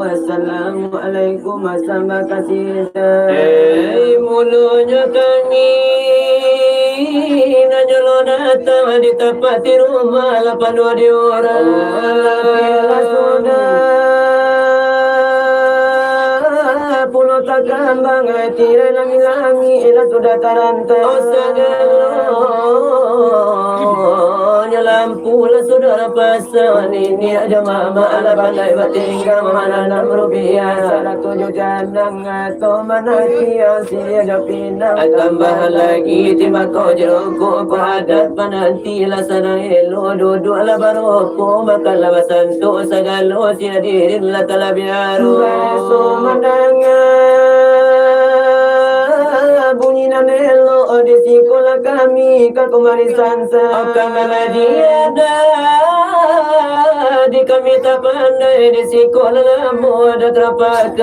Assalamualaikum sama kasih. Mulanya kami Najalo datang di tempat di rumah 82 orang. Pulau takambang tirai lami-lami ilah sudah taranta. Nya lampu lah saudara pasang ini aja mama ala pandai batinggal mana nak rupiah Salah 7 jandang atau mana kia sia pinang. tambah lagi timba kau jeroko padat pananti lah sana elo duduk lah baroko makan lah basanto sagalo sia dirin lah talabiaro So mendengar bunyi nanelo di sekolah kami kakumari sansa. Kamala diada di kami tak pandai di sekolah lamu ada terapkan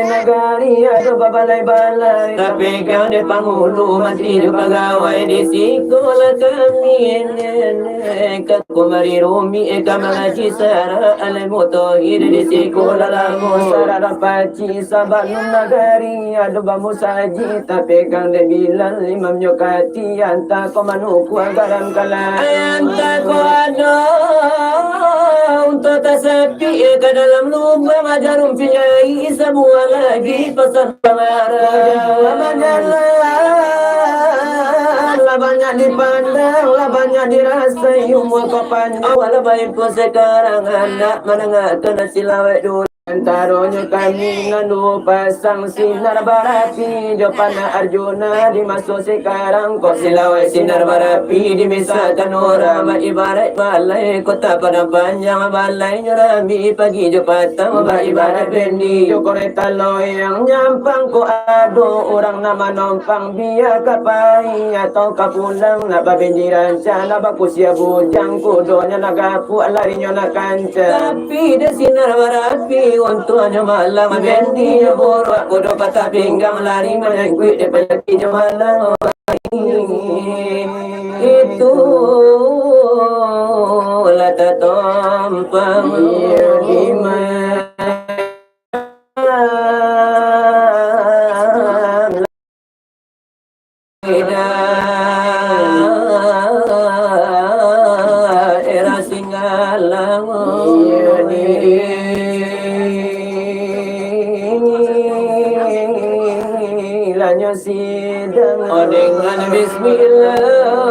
nagari ada balai-balai tapi kau di penghulu masih di pegawai di sekolah kami kumari rumi kamala cisara alai mutohir di sekolah lamu sarara paci sabanun nagari ada bamu saji tapi kang de bilang imam nyokati anta komanuku agaran kala anta ko ada untuk tasapi ke dalam lubang majarum pinyai semua lagi pesan banyak dipandang lah banyak dirasai umur kau panjang walau baik pun sekarang anak menengah kena silawet dulu antaranya kami nganu pasang sinar barapi Jopana Arjuna dimasuk sekarang kok silawet sinar barapi dimisahkan orang ibarat balai kota pada panjang balai nyerami pagi jepatang ibarat bendi kereta loyang nyampang ko ado orang nama nompang biar kapai atau kapulang nak babenjiran cana bakusia bujang kudonya nagapu larinya nak kanca tapi de sinar barapi untuk hanya malam bendi boro aku do patah pinggang lari menengkuit de pagi malam itu lata tompang di era singalang lanya sidang dengan bismillah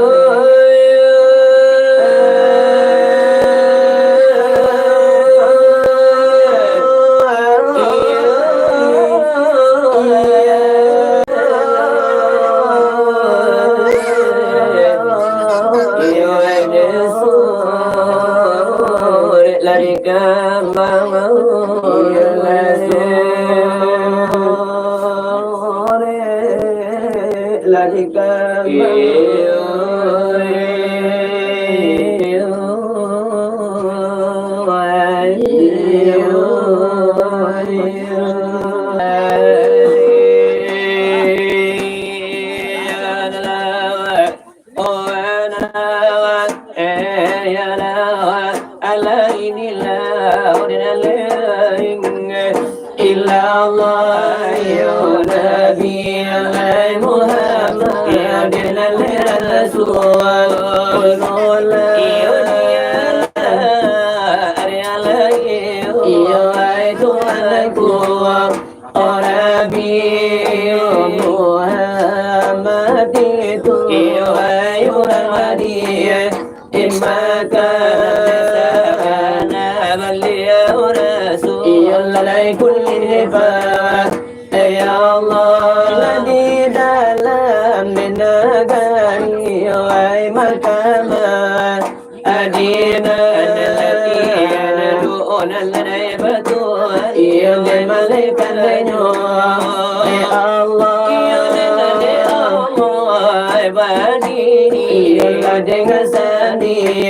dengan sendirinya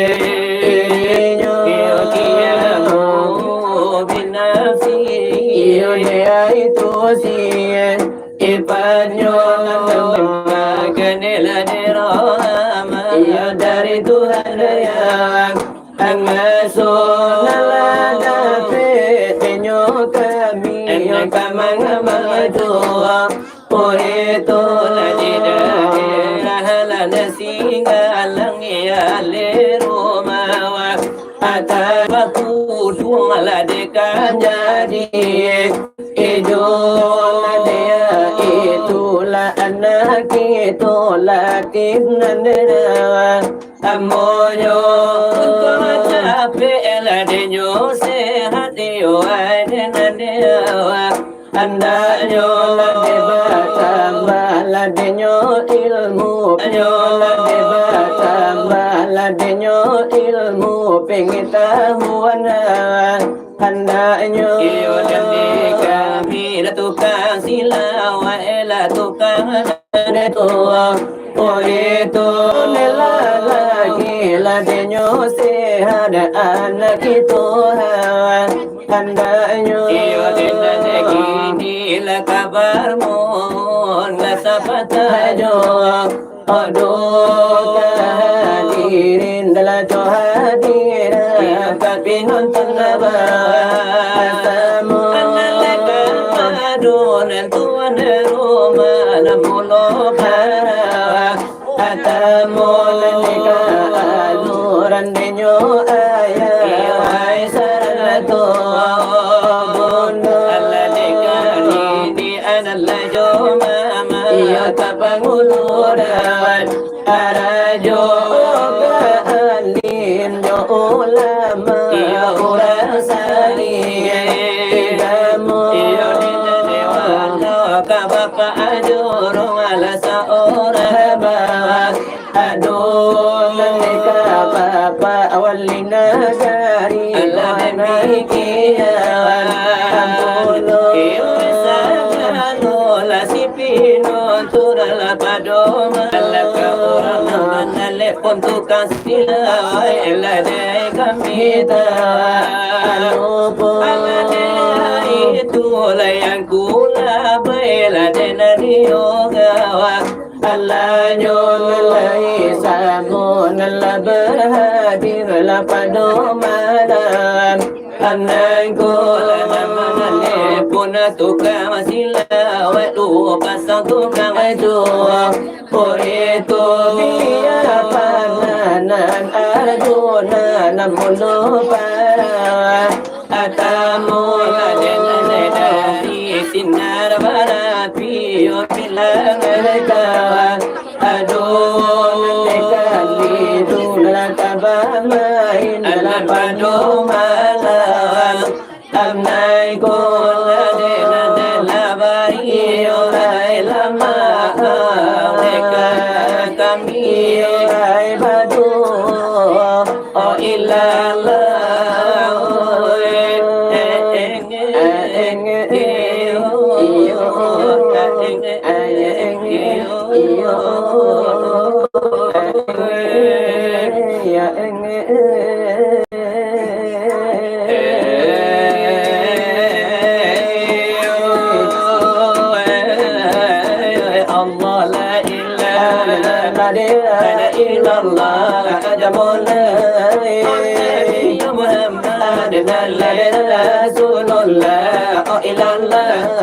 binafsi dia itu sih ipadnya kenela dirama dari Tuhan yang Angasuh Nalada penyo kami Yang kamang matua Purito la jida Rahala na singalang iyali rumawa Atabaku tuwala de kanjadi Ijo dia itulah anak itulah kinanera Amoyo capek la de nyo sehat yo ada dewa Anda nyo tambah ladenyo ilmu tambah ladenyo ilmu pengetahuan hendaknya iyo dandi kami la tukang silawa la tukang tua itu lagi ladenyo sehat anak itu hendaknya iyo dandi kini la kabar mon la sapata jo aduh kehadirin dalam hadiran tapi nonton asamu analeka adon tuan rumah namulo para atamu leka aluran denyo ayah ay saranato bondo alaleka di anala jo mama iya kapanguluran arajo kaalin jo ulama iya orang salih kamu iyo dewa kabapa ajurung ala seorang bawa aduh mereka papa awalina dari anak kian ampunu la sipino turala padoma la kaurana nale pontu kasila la de kamita anupo itu la yang kula baila de nariogawa Allah nyolai samun la berhadir la padomalam anangku la namane puna tukang masila wa tu pasang tukang itu itu dia pananan arjuna namun para atamu la denane dari sinar barapi yo pilang mereka aduh mereka lidula tabamain dalam padomalam amnai la de la bari yo lama mereka kami ay badu oh ilallah Allah la ilaha illallah Muhammad Rasulullah oh ilallah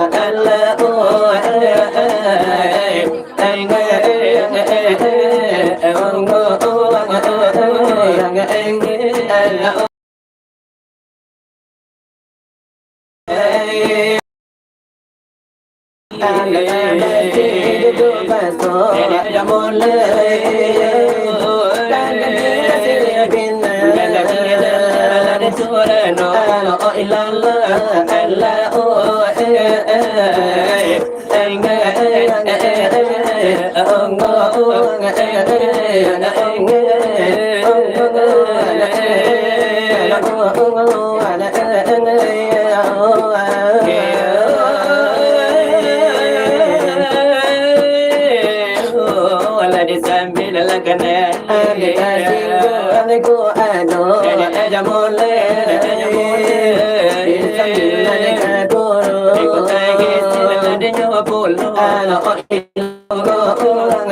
Aku Itulah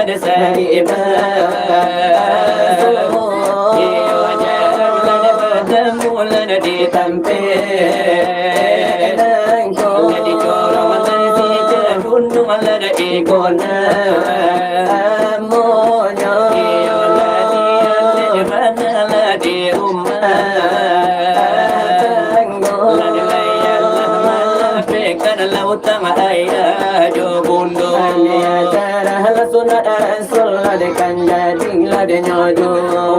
desa di tampe di corong di gunung ada ikona amonyo di mana lah di rumah di layar lah pekan laut tengah ayah jo bundo cara hal sunat rasul lah de kanjading lah de nyojo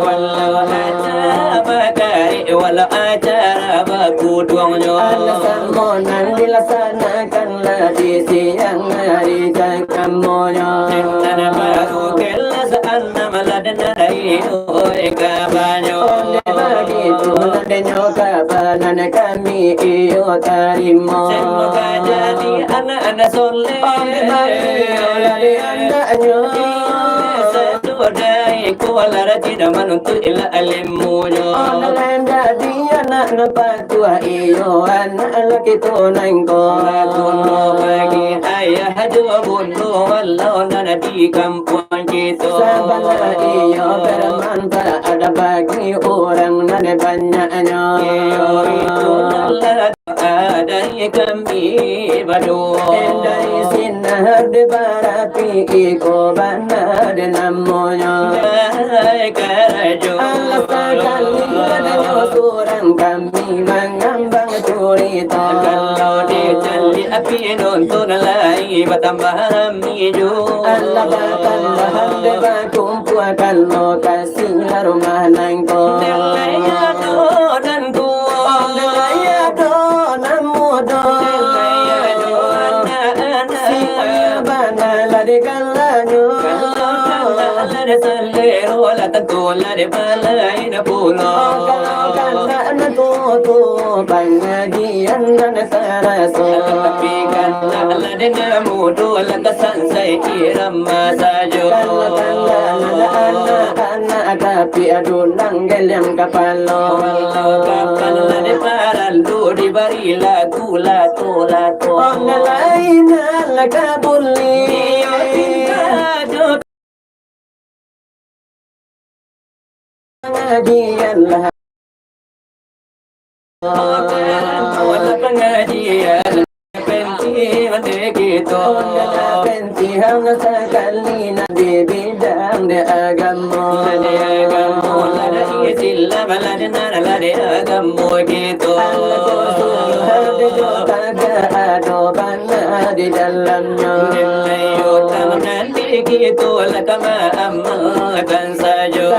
wallah bakari walau acara baku duangnya alasan dilaksanakanlah di siang hari jakamonya dan baru kelas anam ladan dari kabanyo begitu ladanyo kabanan kami iyo tarimo semoga jadi anak-anak soleh dari andanya Dai kualara tidak menuntut ila alimunya. Anak jadi anak napatua iyo anak laki tunang ko. Kuno bagi ayah dua bundo walau nana di kampung kita. Sabana iyo bermanfaat ada bagi orang nana banyaknya. Iyo itu ada kami berdua. Dari sinar de barapi iko bana de namonya. Allah sekali adanya surang kami mengambang cerita. Kalau dicari api nonton lagi bertambah miju. Allah bertambah deba kumpul kalau kasih rumah nangko. Nelaya do dan tua. Nelaya do namu do. Nelaya do anak-anak. Siapa bana lari galanyo. Ada selero la tentu la de balai na puno. Kalau na tu pengajian dan saraso. Tapi kan la de namu do la kesan sai irama sajo. Anak tapi adulang gelem kapalo. Kapal la de paralu di bari la tula tula to. Lain la kabuli. Pengajian wala pengajian pensi gitu pensi hang sekali na di bidang de agama la de Islam la de nana la de agama gitu ada jota ada bana di dalamnya yo tangan gitu la kama amalkan saja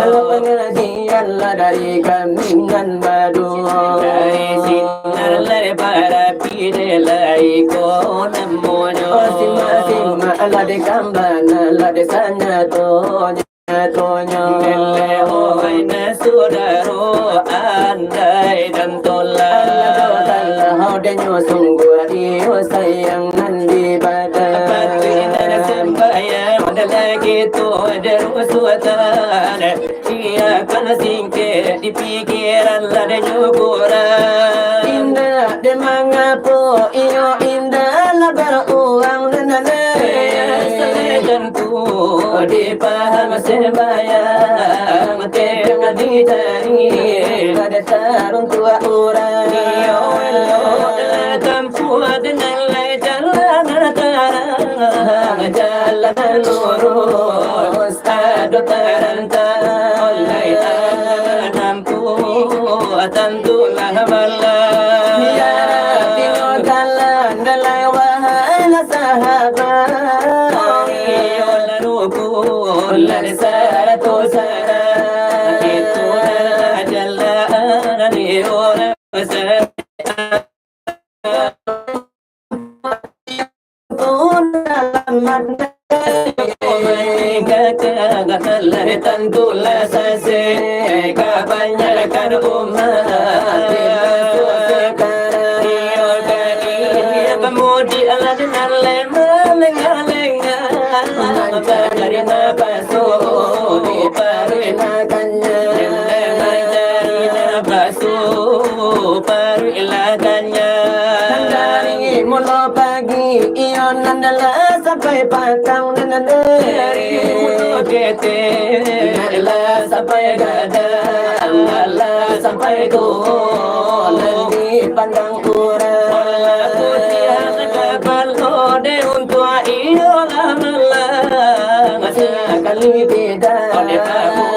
pengajian lah dari kami dan badu dari sinar lah para pide lah iko namonya sima lah de kambana lah de sanya tonya leho maina sudaro andai dan tolak Allah de nyosunggu iyo sayang nandi badan sembahyang lagi tu ada suatan dia kan singkir di pikiran lah de nyukuran indah de mangapo iyo indah lah beruang nana selejanku di paham sembahyang tengah dicari ada tarung tua orang iyo kampu dengan jalan jalan lurus ada terantang nampu tentulah malam ya tinggal jalan dalai wahana sahabat laluku lari satu sana itu jalan di orang tentulah sase kebanyakan umat kemudian lengan masuk perilakannya. Dari mulai pagi ion adalah sampai petang Dari mulut ketelah sampai gadang, alah sampai gol di pandang orang putihan kapal ode untuk idola melang sekali beda ode kamu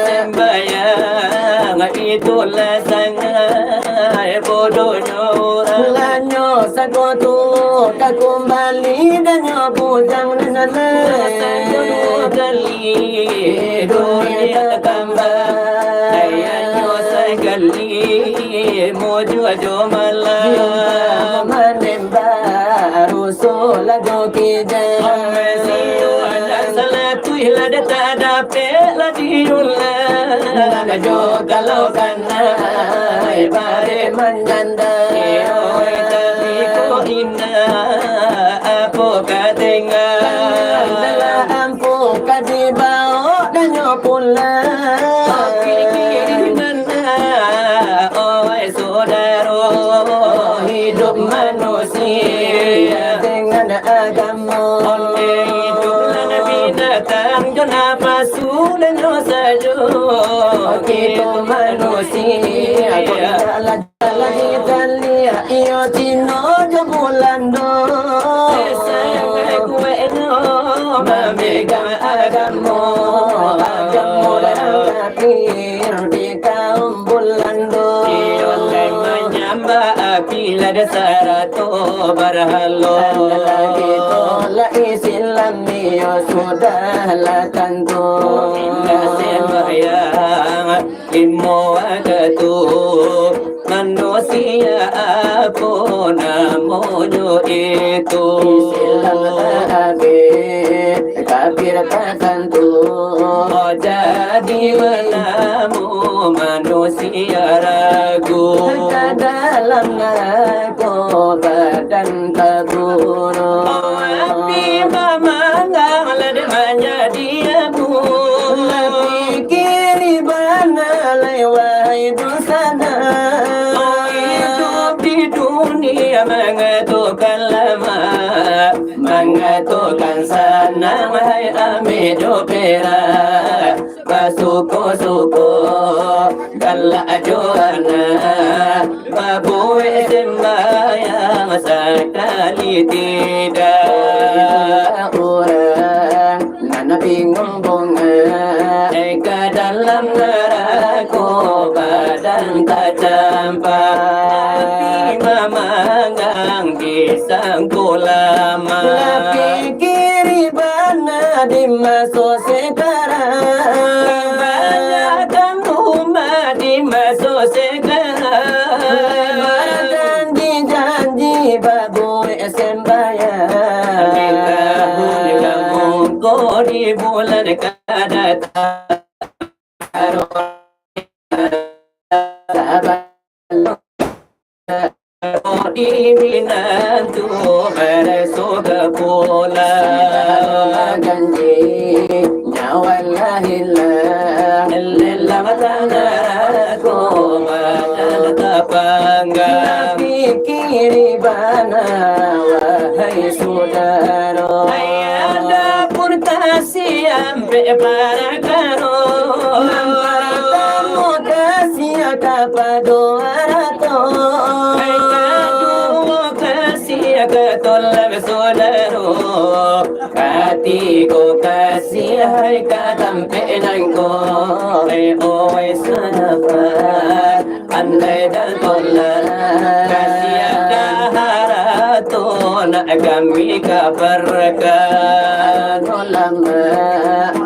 sembayang itulah sangat bodohnya orang. Lanyo sakotu kakumbali danyo pujang nanale Kali dunia kambang ayanyo sekali mojo ajo malam manemba rusola dokija Mesio ada salatu ilada tada pela diulla Najo kalau kana bare manjanda tapi ko ina apo katenga ampu kadibao danyo pula saudaro hidup manusia dengan agama hiduplah binatang jona pasu dan dosa jo kita manusia jalan Italia iyo tino jabulando memegang agama dan kafir di kaum bulando Bila dasar to barhalo kita la Islam yo sudah la tentu indah sembahyang ilmu agatu manusia apa namanya itu Islam kafir tak tentu oh jadi menamu manusia ragu dalam aku badan kaburu api mamanggang lademanya diamu lebih kiri bana lewai dosana hidup di dunia mengatukan lama mengatukan sana hai amido pera basuko-suko kala joana babu sembayang sekali tidak orang nana bingung bunga ke dalam neraka badan tak campak memanggang di sangku lama lebih kiri bana di masuk sekarang banyakkan rumah di masuk sekarang janji babu sembayang bila mungko di bulan kadat di minantu beresok pula janji nyawa lahillah Lella matangaraku madal tapangga kiri bana wahai saudara ayada purtasi ampe para karo tamu kasih kepada arato kasih ke tolak saudaro hatiku kasih hai katampe nangko oi sahabat andai dan tolak kasih ada harato nak kami kabarkan lama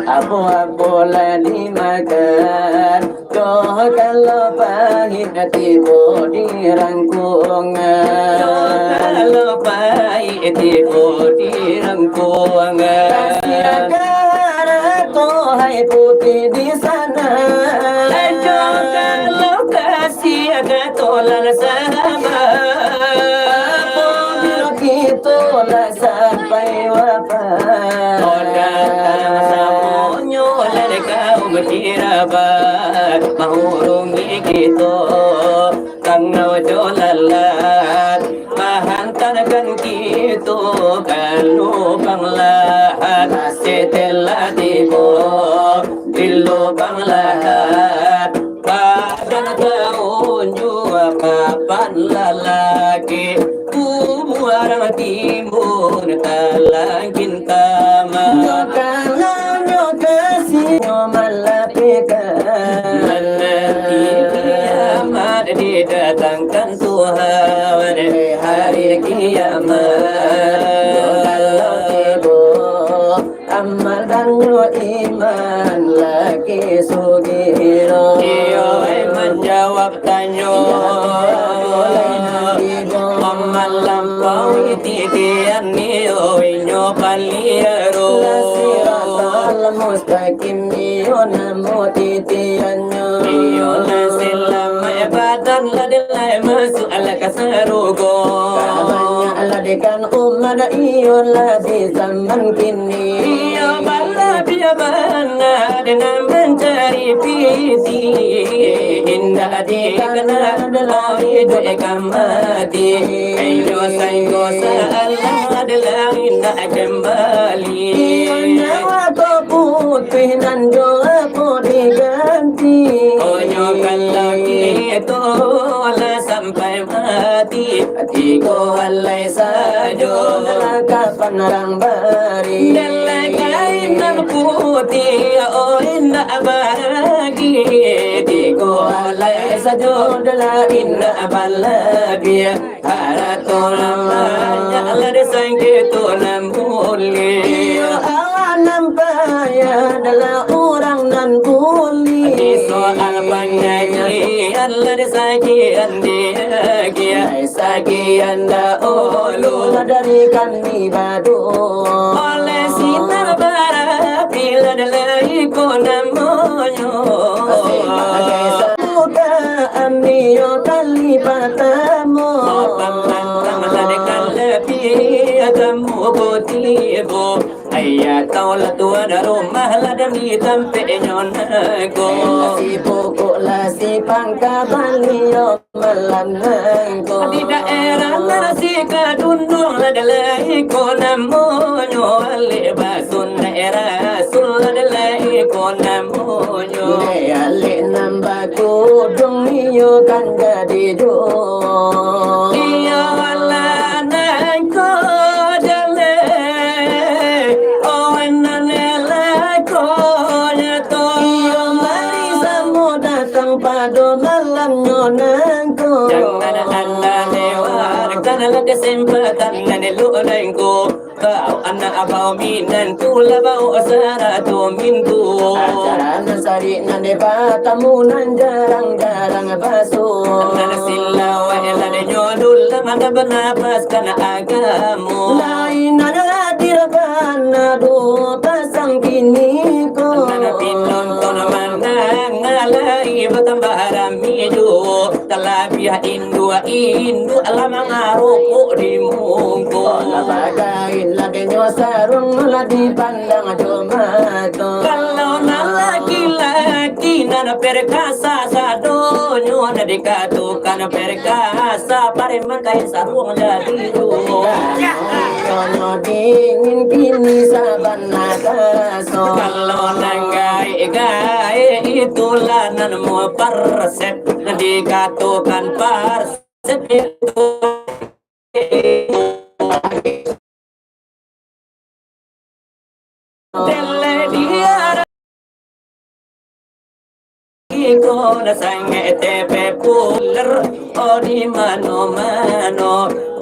apa lah dimakan doh kalau pahit tiba dirangkung kalau pahit tiba dirangkung kasih agar hai putih di sana kalau kasih ada tolak sahabat bila kita lah sampai wafat Samonyo lalakau matirabat urungi kita kang jolalat mahantarkan kita kalau panglahat setelah tibo dilo panglahat pada tahun jua kapan lalaki umuarang timur talangkin tama kalau nyo kasih nyo malapikan malaki kiamat didatangkan Tuhan hari kiamat kalau tibo amal dan nyo iman laki sugiro iyo menjawab tanyo malam kau titian niyo inyo paliro siratal mustaqim niyo namo titian niyo nasilam badan ladilai masuk ala kasarugo kabanya aladikan ummad iyo ladi zaman kini iyo bala biabana dengan mencari piti indah dikena adalah hidup mati ayo sayko Allah adalah indah kembali nyawa kau putih dan doa kau diganti onyo lagi itu Allah sampai mati hatiku alai sajo kapan orang bari dalai kain putih oh indah bagi hatiku alai sajo dalai indah balagi haratolam banyak lah desang kita namuli iyo awan nampaya adalah orang nan kuli soal penyanyian lah desagian dia sagian dahulu dari kami badu oleh sinar bara bila dalai ko namonyo sebagai samudaan niyo kalipatamu kamu botibo ayat kau la tua da rumah la demi tampe nyonago si pokok la si pangka balio malananggo di daerah nasi kadundung la dalai ko namonyo ale basun daerah sul la dalai ko namonyo ale nambaku dung niyo kan jadi do iya wala nangko pado malam nyonangko jangan anda lewatkan kesempatan dan lulengko kau anak abau minan tula bau asara tu mintu acara nasari nande patamu nan jarang basu nan silawa elane nyodul lamanda bernapas kana agamu lain ada dirabana do pasang kini ko nan pinon kono manang ngalai bertambah ramidu talabia indu alamang aruku di mungku labagain lagi nyosarung lagi pandang jomato kalau na laki-laki nana perkasa sadonyo na dikatukan perkasa pareman kain sarung jadi Kono dingin kini saban nagaso kalau nanggai itulah nanmu parsep dikatukan parsep itu dele dia iko na sange tepe puler o di mano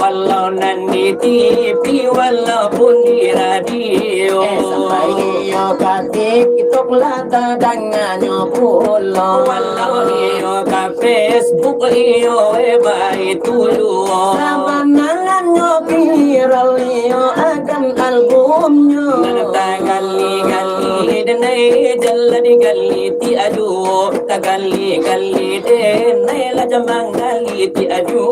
walau nandi TV walaupun di radio sampai iyo katik itok lata danganyo pulo walau iyo ka Facebook iyo eba itulu sabanangan nyo viral iyo akan albumnyo nagtagali denai jalla di galli ti aju tagalli galli denai la jamang galli ti aju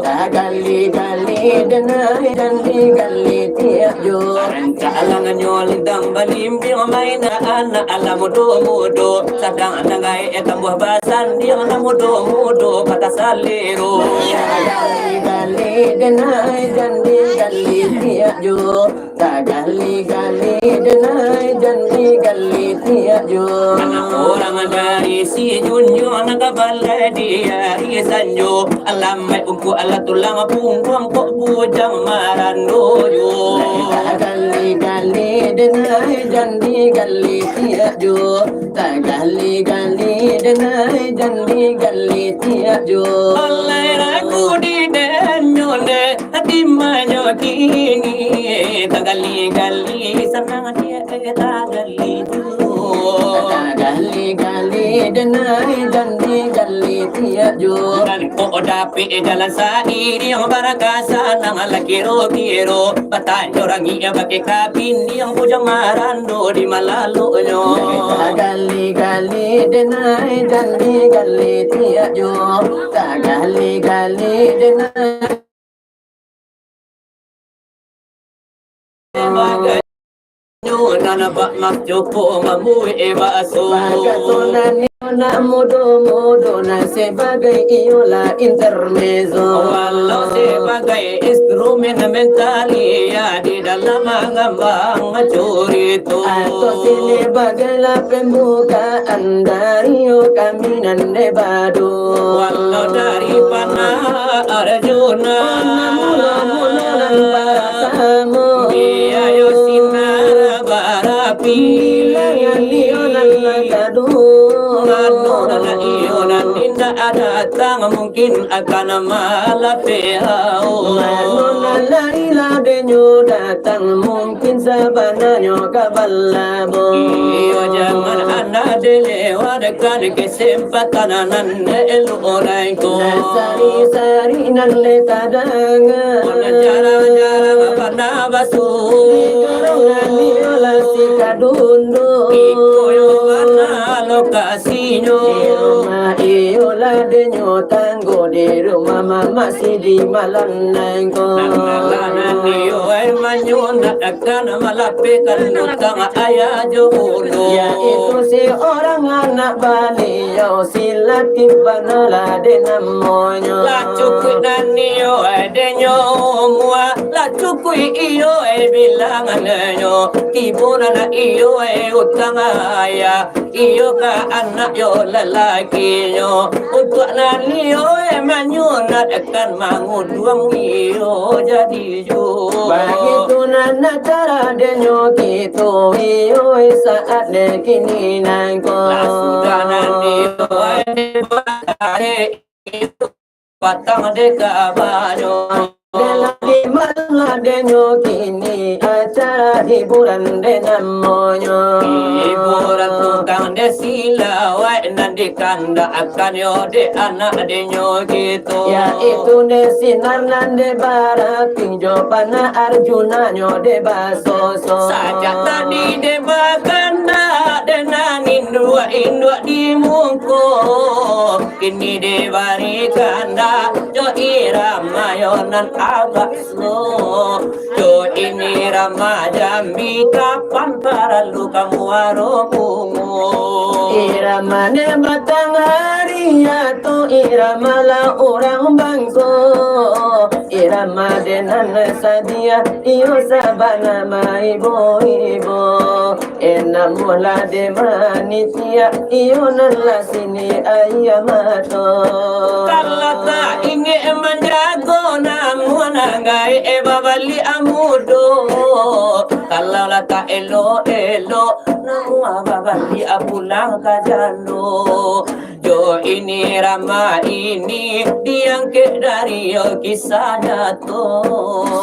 tagalli galli denai jalli galli ti aju Ranta alang nyol dang balim bi maina ana ala mudo sadang nangai etambuh basan dia na mudo kata salero tagalli galli denai jalli galli ti aju tagalli galli denai jalli galli ti aju orang dari si junyo nagabala dia sanjo alam mai ungku ala tulang punggung kok bujang marando yo tagalli galli denai jalli galli ti aju tagalli galli denai jalli galli ti aju oleh ragu di denyo ne hati manyo kini tagali gali senang dia tagali tu tagalli galli denai jalli galli ti aju dan ko dapi jalan sairi yang barakasa nang ala kiro patanyo rangi bake kapin yang bujang marando di malalu nyo tagalli galli denai jalli galli ti aju tagalli galli denai nana bak mak jopo mamui baso Bagatonan na mudo na sebagai iola intermezzo walau sebagai instrumentali ya di dalam ngambang curito atau sebagai la pembukaan dari kaminan nebado walau dari pana Arjuna mula bahasamu dia yo sinar barapi lionan kadu Ninda ada tang mungkin akan malapeo Manonalaila denyo datang mungkin sabananyo kabalabo Iyo jangan anda dilewatkan kesempatan nan elurai ko Sari-sari nan le tadangan Jarang-jarang pada basu Karongan niola si kadundo Ikoyo ana lokasinya Di rumah iola denyo tanggo di rumah mama si di malam nengko Nangalanan niyo ay manyuna akan malapikan utang ayah jono Yaitu si orang anak Baliau si Latif Banala de namonyo La cukui na niyo ay denyo mua La cukui iyo ay bilangan nyo Kibuna na iyo ay utang ayah Iyo ka anak yo lalaki nyo Untuk na niyo ay manyuna akan mangudwang iyo jadi jo Begitu nana cara denyo gitu iyo saat de kini nangko sudah nanti itu patang deka banyo Lagi malah denyo kini acara hiburan de namonyo hiburan tukang desila wai nanti kanda akan yo de anak denyo gitu Yaitu de sinar nande barat pinjo pana Arjuna nyo de basoso saja tadi de bakanda de nangin dua di mungko kini de bari kanda jo irama yo nan agak slow jo ini rama jambi kapan para lu kamu waromumu Irama ne matahari atau irama la orang bangko Irama de nana sadia iyo sabana ma ibo Enamula de manitia iyo nala sini ayamato kalau tak ingin menjago namun anggai babali amudo kalau lah tak elo namun babali apulang kajalo jo ini rama ini diangkat dari kisah nyata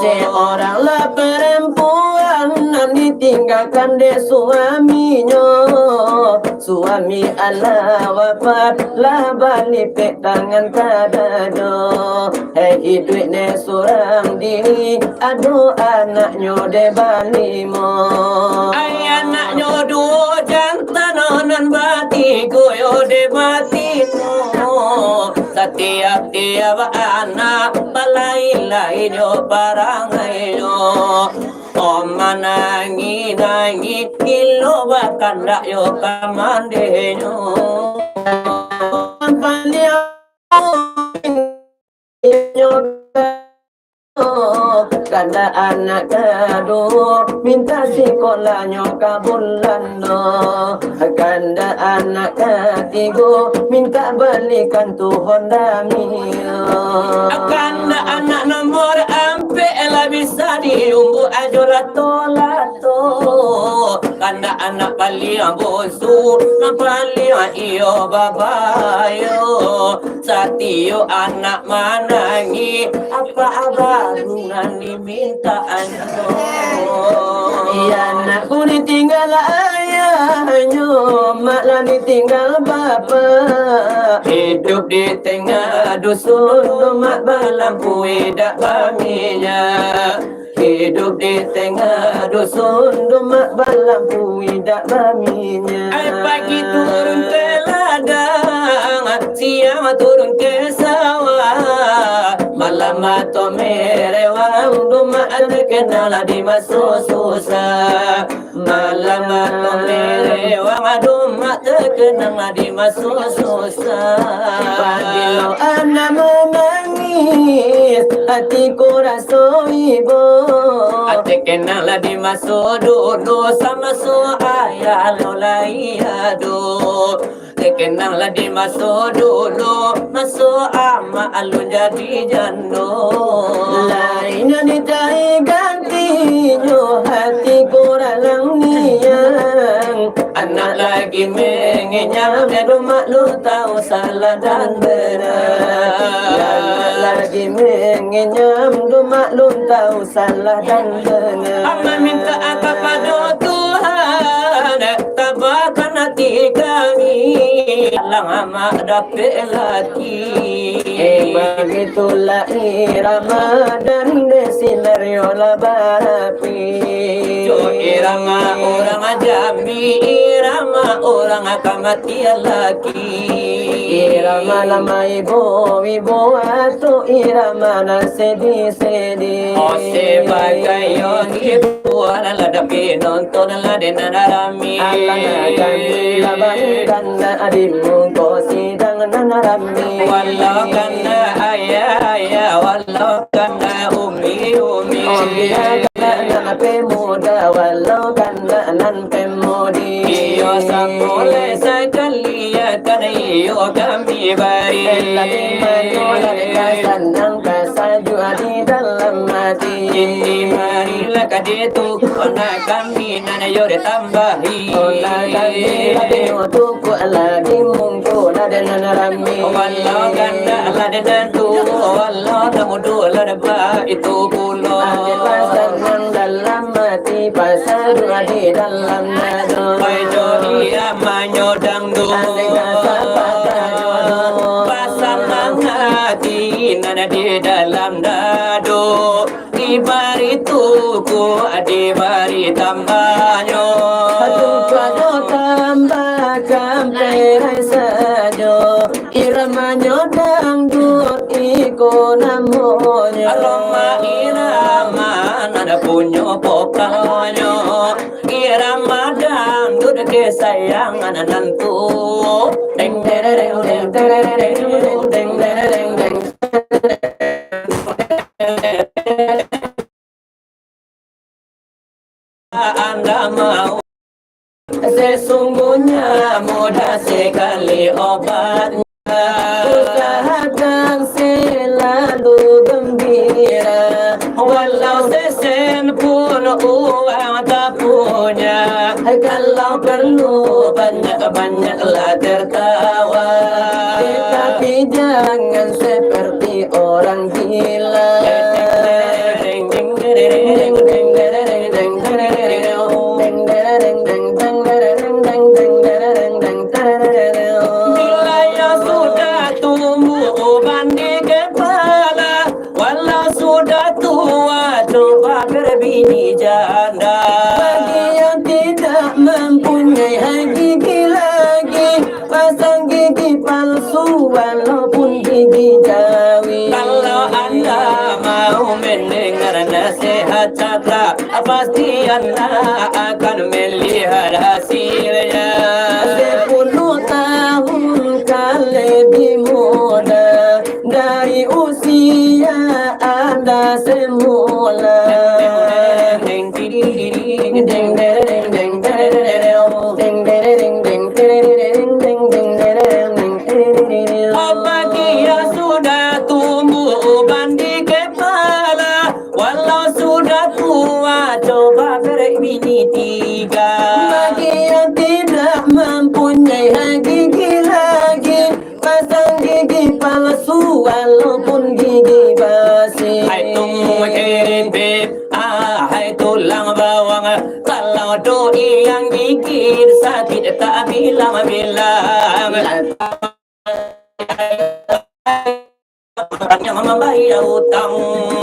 Seorang lah perempuan nan ditinggalkan de suaminya Suami Allah wafat lah balik tangan kadado hidup ne seorang diri aduh anaknya de balimo ay anaknya dua goyo de matino setiap anak balai-lai nyo parangai nyo manangi ilo bakanda yo kamande nyo panyo kada anak kado minta sekolahnya kabulan no kanda anak ketigo minta balikan tu Honda Mio kanda anak nomor ampe la bisa diumbu ajo lato kanda anak paling bosu na paling iyo babayo satio anak manangi apa abadungan diminta anjo anakku ditinggal ayahnya malah ditinggal bapak hidup di tengah dusun mak balampu dak baminya hidup di tengah dusun mak balampu dak baminya pagi turun ke ladang siang turun ke sawah malam atau merewang duma ada kenal di masuk susah malam atau merewang duma terkenal di masuk susah pagilo anak menangis hatiku rasa ibu hati kenal di masuk dulu sama so ayah lolai aduh kenal di masuk dulu masuk ama alun jadi jando lainnya ditai gantinya hati kurang niang anak lagi mengenyam ya mak lu tahu salah dan benar anak lagi mengenyam mak lu tahu salah dan benar ama minta apa pada Tuhan tabahkan hati kami lang ama dapat lagi begitulah irama dan desinerio labapi irama orang Jambi irama orang akan mati lagi irama lama ibu atau irama na sedih oh sebagai yang ibu ala dapat nonton la denarami Allah akan dilabangkan adimu ko sidang nanarami walau kana ayah walau kana umi kana pemuda walau kana nan pemudi iyo samole sekali kana iyo kami bari lagi menolak kesenang kesaju di dalam hati ini marilah kadetu ona kami nana yore tambahi ona kami lagi tuku lagi mungku lada nanarami walau ganda lada dantu walau tamudu lada ba itu pulau ada pasal dalam hati pasal di dalam nado bajo dia manyodang do pasal hati nana di dalam dado ibari tuku adi bari tambahnya adu tambah kampai saja iramanya dangdut iko namanya aroma irama nada punya pokalnya irama dangdut kesayangan nantu deng deng deng deng deng deng deng deng Anda mau sesungguhnya mudah sekali obatnya usahakan selalu gembira walau sesen pun uang tak punya kalau perlu banyak-banyaklah tertawa tapi jangan seperti orang gila berbini janda bagi yang tidak mempunyai hakiki lagi palsu walaupun gigi jauh. Kalau anda mau mendengar nasihat cakra, pasti anda akan melihat hasilnya. 10 tahun kan lebih muda dari usia anda semula. Ding ding ding ding Ding ding ding ding ding ding ding ding ding ding ding ding. Bagi yang sudah tumbuh ban di kepala, walau sudah tua coba berbini tiga. Bagi yang tidak mempunyai gigi lagi, pasang gigi palsu walaupun gigi basi. Hai tunggu kirim beb, hai tulang bawang. Kalau doi yang gigit sakit tak bilang-bilang. Orang yang membayar hutang.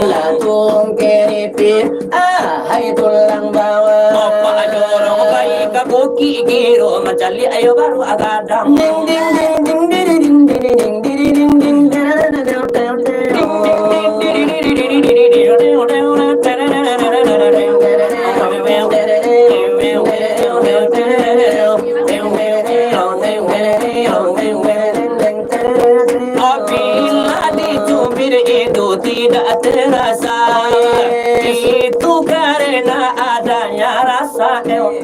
Latung keripit, hai tulang bawang. Bapak dorong bayi ke buki giro mencari ayo baru agadang. Ding ding ding ding ding ding ding ding ding ding Apabila dicubit itu tidak terasa, itu karena adanya rasa Kadang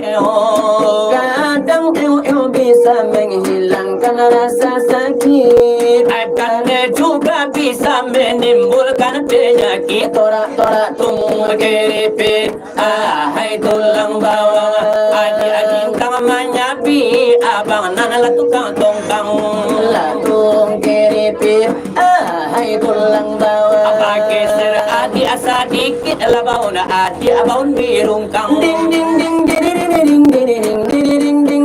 bisa menghilangkan rasa sakit. Akannya juga bisa menimbulkan penyakit. Torak-torak Tunggu keripit, hai tulang bawang. Adik-adik tang manyapi, abang nanalah tukang tongkang. latung keripit, hai tulang bawang. Pakai ser adik sedikit lah bau na adik abang birungkang. Ding ding ding ding ding ding ding ding ding ding ding ding ding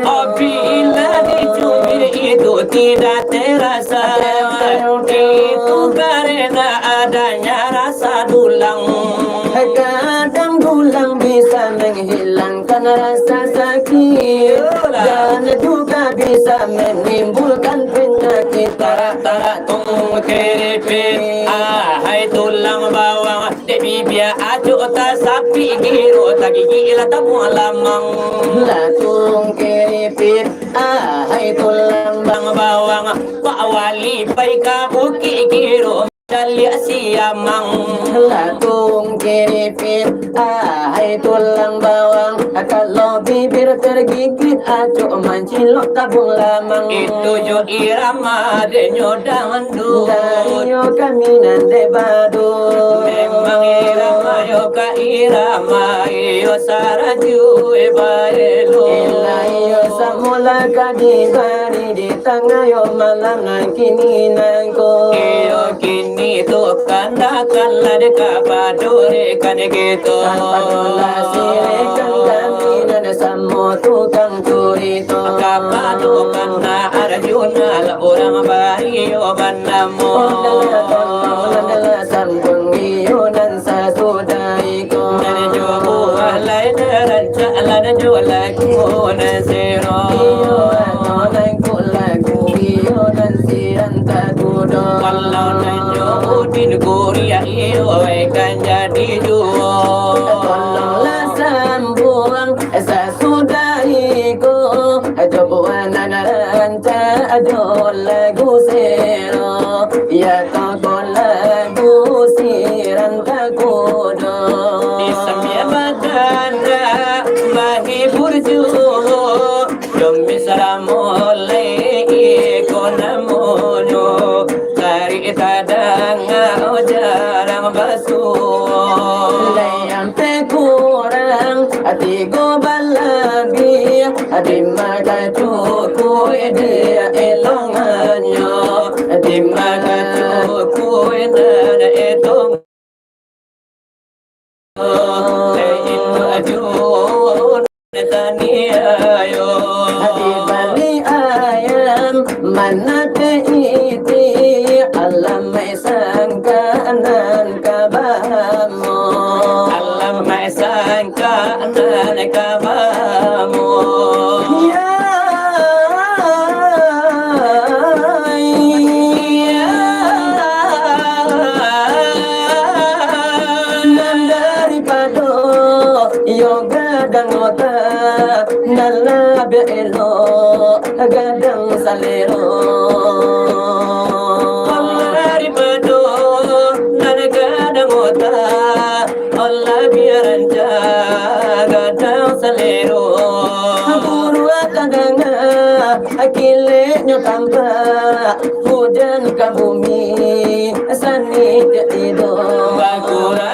Apabila dicubit itu tidak terasa, itu karena adanya rasa dulang. Kadang tulang bisa menghilangkan rasa sakit dan juga bisa menimbulkan penyakit. Tarak-tarak tunggu keripit, hai tulang bawang. Debi biar ajuk tak sapi giro tak gigi lah tak buang lamang. Latung keripit, hai tulang Bang bawang, Pak Wali pai ka buki giro dalia siamang. latung keripit, hai tulang bawang. Kalau bibir tergigit, acuk mancilok tabung lamang. Itu jo irama denyo dangdut. Dario kaminan de badu. Memang irama yo ka irama yo saraju ebaelo. Ilayo samula kadibari di tengah yo malam nan kini nangko. Iyo kini tu kandakan lah deka padore kan gitu. Tanpa sirekan kami nan samo tukang turito. Kapadukan na arjuna la orang bayi yo banamo. Adalah sambung iyo nan sasudai ko. Nanjo buhalai neranca la nanjo laku nasiro. Iyo anolan kulaku iyo nan siran takudo. Kalau nanjo udin kuria iyo ikan jadi duo. Tolonglah sambung sasudai ko. Jobuan nanaranta adol lagu sero. Ya tokol lagu siran takudo. Isamya badana mahibur juho. Demi saramole ikonamono. Kari tadang jarang basuh. Layang kurang ati go balabi ati maka cuku dia elonganyo ati maka cuku dan etong lein ajun taniayo ati bali ayam manate itu alam mai sangka nan kabamu alam mai sangka nan kabamu ya yoga dan wata nalla beelo gadang salero Allah ribado nana gadang wata Allah biaranja gadang salero buru kadanga akile nyotamba hujan ka bumi sani tido bagura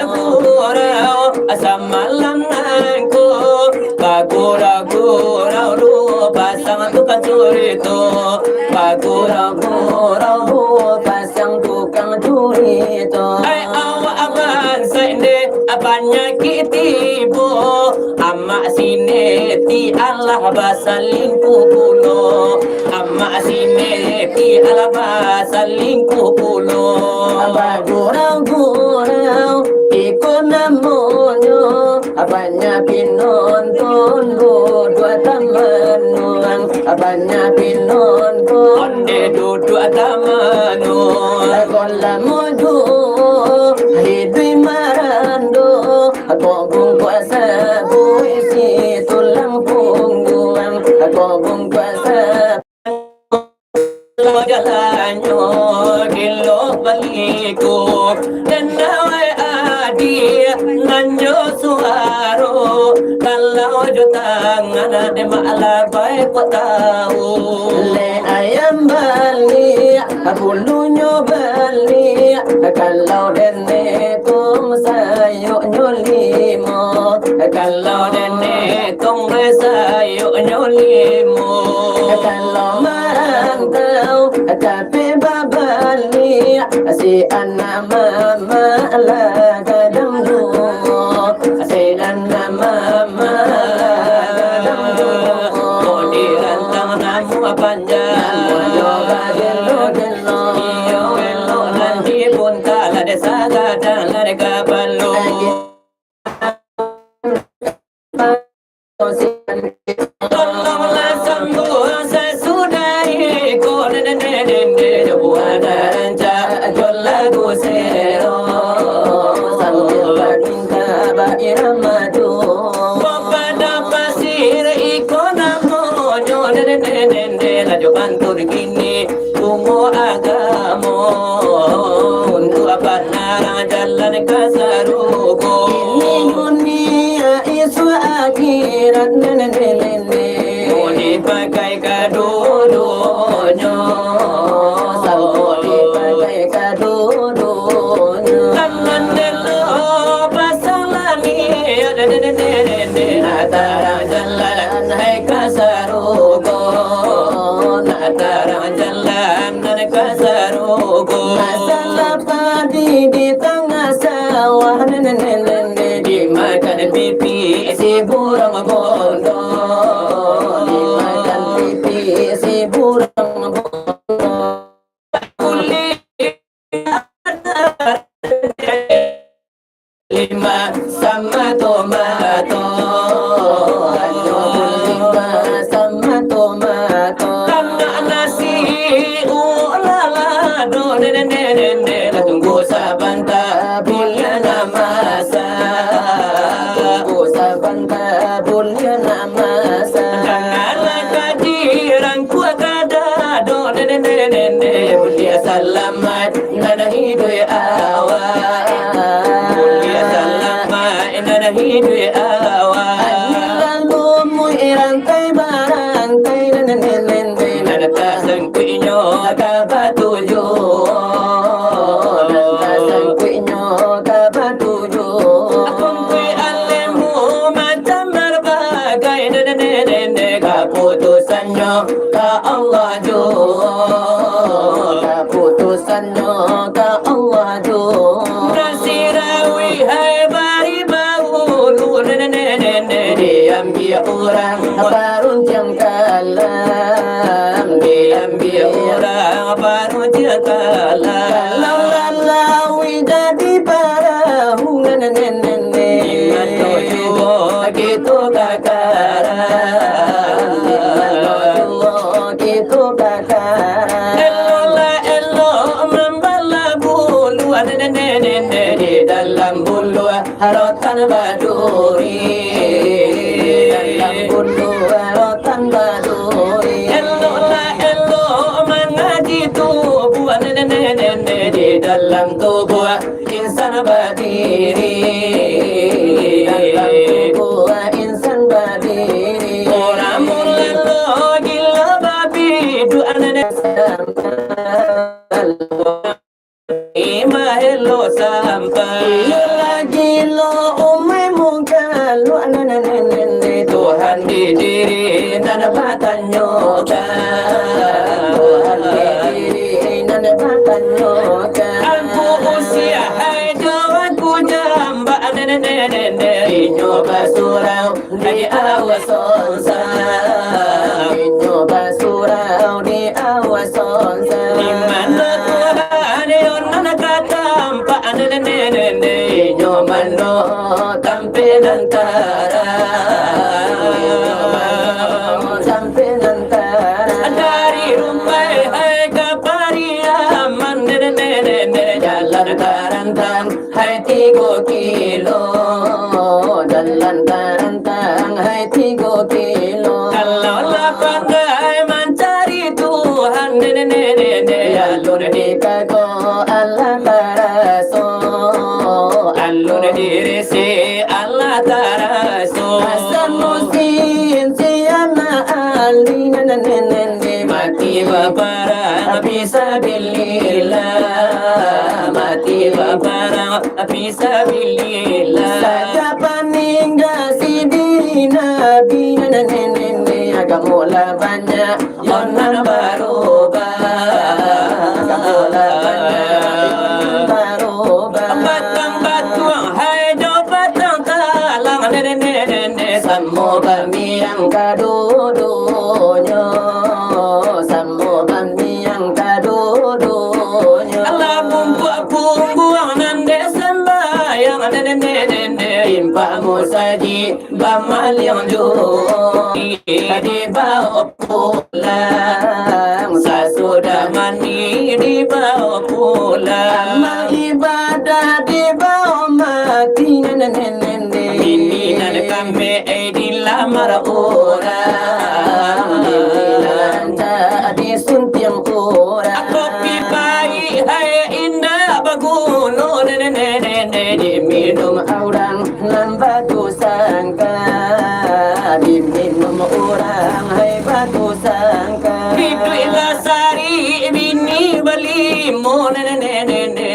asam malam nangko bagura lu pasang tukang curi to bagura lu pasang tukang curi to ai awa aman sende apanya kitibo amma sineti Allah basaling kupulo amma sineti Allah basaling kupulo bagura ikut namunyo apanya pinonton dua tamanuan apanya pinonton dua tamanuan kola mojo hidui marando kobong kuasa puisi tulang punggungan kobong kuasa jalanyo kilo baliku dan nawai adi nanyo suaro kalau jotangan ada malah baik kau tahu le ayam bali bulunya bali kalau dene tum sayuk nyolimo kalau dene tum sayuk nyolimo kalau marantau tapi babali si anak mama la gadang dungo si anak mama la gadang dungo di rantang namu panjang yoga gelo gelo iyo gelo nanti pun kala desa gadang lari kabalu tolonglah sembuh sesudai ko nene buat ranca jolagu sero sambil minta bairmadu pada pasir ikonamu nene laju pantur kini ungu agamo untuk apa nara jalan kasarugo ini dunia isu akhirat nene dipakai kadodonya sampo dipakai kadodonya tangan delo pasalani natara jalan hai kasarugo natara jalan hai kasarugo masalah padi di tengah sawah dimakan pipi si burung bondo si burung kulit lima sama tomato lima sama tomato tanah nasi ulala do nene tunggu sabanta bulan masa tunggu sabanta bulan masa Mulia selamat nana hidui awak Mulia selamat nana hidui awak lalu mui rantai barantai nana tasengkuinyo kabatujo nana tasengkuinyo kabatujo akungkui alemu macam berbagai keputusannya ka Allah jo keputusannya ka Allah jo Nasirawi hai bari bau kalau lalawi jadi perahu nene menuju gitu kakara gitu kakak elo membala bulu nene di dalam bulu rotan baduri dalam bulu rotan baduri elo mengaji tubuh nene di dalam tubuh insan berdiri dalam tubuh insan berdiri orang mulalo gila babi dua nene imahelo sampai lagi lo umai muka lu nene Tuhan di diri dan batan nyoka Tuhan diri nane batan nyoka aku usia hai jawaku jamba nene nyoba surau di awas sonsa nyoba surau di awas sonsa di mana Tuhan yon katampa nene nyomano tampe nantara sampai nantara dari rumah hai ke Pariaman nene jalan karantang hai 3 kilo jalan tarantang hai 3 kilo kalau lapang hai mencari Tuhan nene alur di kago Allah taraso alur diri si Allah taraso Hasan musin siana ali nene mati baparang fisabilillah mati baparang fisabilillah saja paningga si diri nabi nene agak mula banyak yonan barubah mula banyak barubah batang-batang hai do batang talang nene Sammo kami yang kadodonya Sammo kami yang kadodonya Allah bumbuang nande sembayang nene impa musaji bamal yang jo di bawah pulang sesudah mandi di bawah pulang Amal ibadah di bawah mati nene ini nan kami di lamar orang di suntiang orang kopi baik hai indah baguno nene diminum orang nambah tu sangka diminum orang hai batu sangka Bituilah sari bini beli mo nene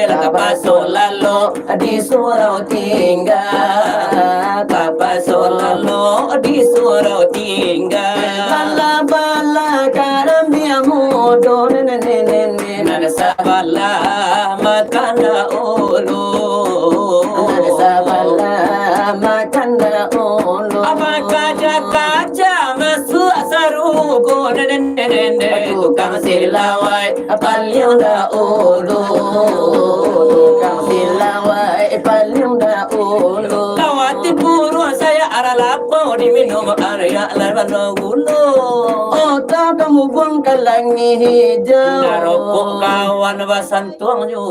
kapaso lalo di surau tinggal kapaso lalo di surau tinggal bala bala karam dia mudo nene nan sabala makana ulu sabala makanda ulu apa kaca masuk sarugo nene tukang silawai paling dahulu tukang silawai paling dahulu kawati puru saya aralapo diminum arya larban gulo otak kamu buang kalangi hijau naroko kawan basantuang yo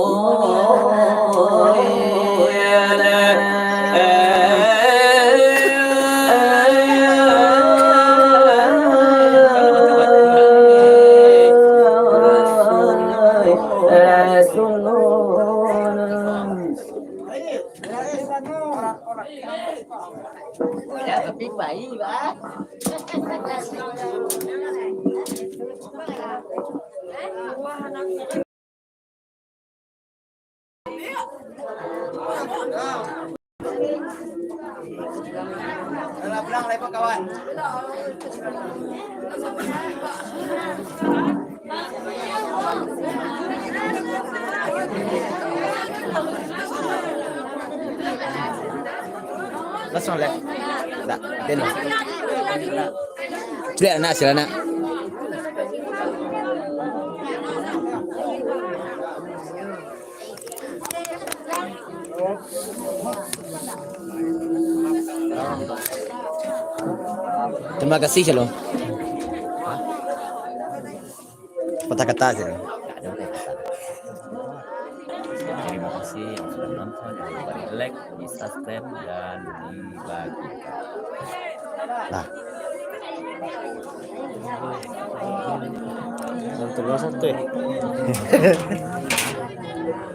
Bilang lepo kawan. Langsung lek. Tak, ini. Sudah nak, sudah nak. Terima kasih Shalom. Kata-kata sih. Terima kasih yang sudah nonton, jangan lupa di like, di subscribe, dan dibagi. Nah, Satu dua satu ya.